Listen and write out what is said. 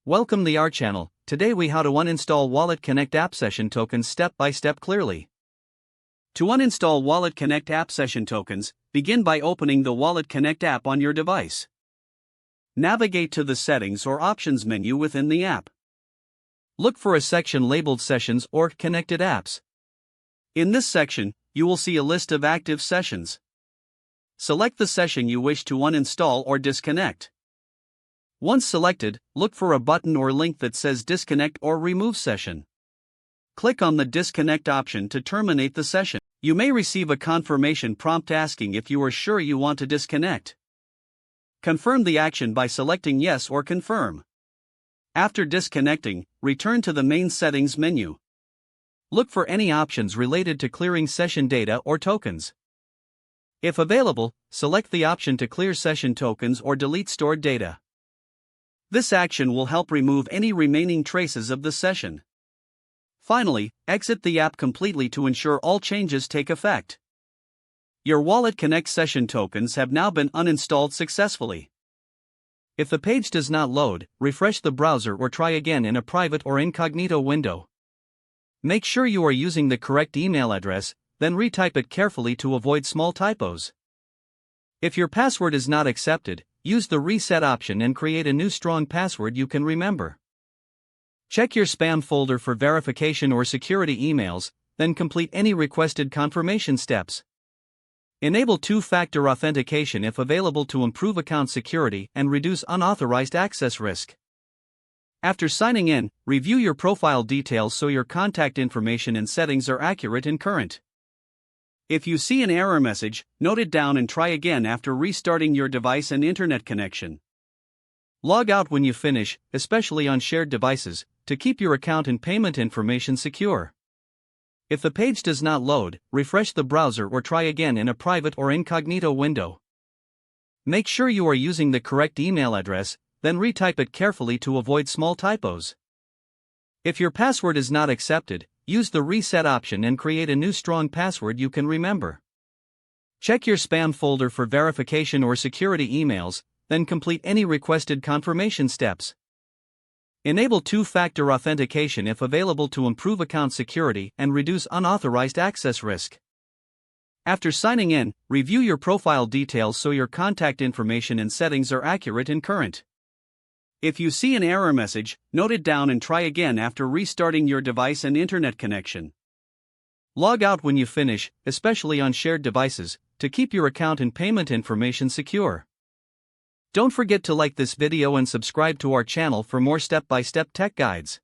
Welcome to our channel. Today we how to uninstall WalletConnect app session tokens step by step clearly. To uninstall WalletConnect app session tokens, begin by opening the WalletConnect app on your device. Navigate to the Settings or Options menu within the app. Look for a section labeled Sessions or Connected Apps. In this section, you will see a list of active sessions. Select the session you wish to uninstall or disconnect. Once selected, look for a button or link that says Disconnect or Remove Session. Click on the Disconnect option to terminate the session. You may receive a confirmation prompt asking if you are sure you want to disconnect. Confirm the action by selecting Yes or Confirm. After disconnecting, return to the main Settings menu. Look for any options related to clearing session data or tokens. If available, select the option to clear session tokens or delete stored data. This action will help remove any remaining traces of the session. Finally, exit the app completely to ensure all changes take effect. Your WalletConnect session tokens have now been uninstalled successfully. If the page does not load, refresh the browser or try again in a private or incognito window. Make sure you are using the correct email address, then retype it carefully to avoid small typos. If your password is not accepted, use the reset option and create a new strong password you can remember. Check your spam folder for verification or security emails, then complete any requested confirmation steps. Enable two-factor authentication if available to improve account security and reduce unauthorized access risk. After signing in, review your profile details so your contact information and settings are accurate and current. If you see an error message, note it down and try again after restarting your device and internet connection. Log out when you finish, especially on shared devices, to keep your account and payment information secure. If the page does not load, refresh the browser or try again in a private or incognito window. Make sure you are using the correct email address, then retype it carefully to avoid small typos. If your password is not accepted, use the reset option and create a new strong password you can remember. Check your spam folder for verification or security emails, then complete any requested confirmation steps. Enable two-factor authentication if available to improve account security and reduce unauthorized access risk. After signing in, review your profile details so your contact information and settings are accurate and current. If you see an error message, note it down and try again after restarting your device and internet connection. Log out when you finish, especially on shared devices, to keep your account and payment information secure. Don't forget to like this video and subscribe to our channel for more step-by-step tech guides.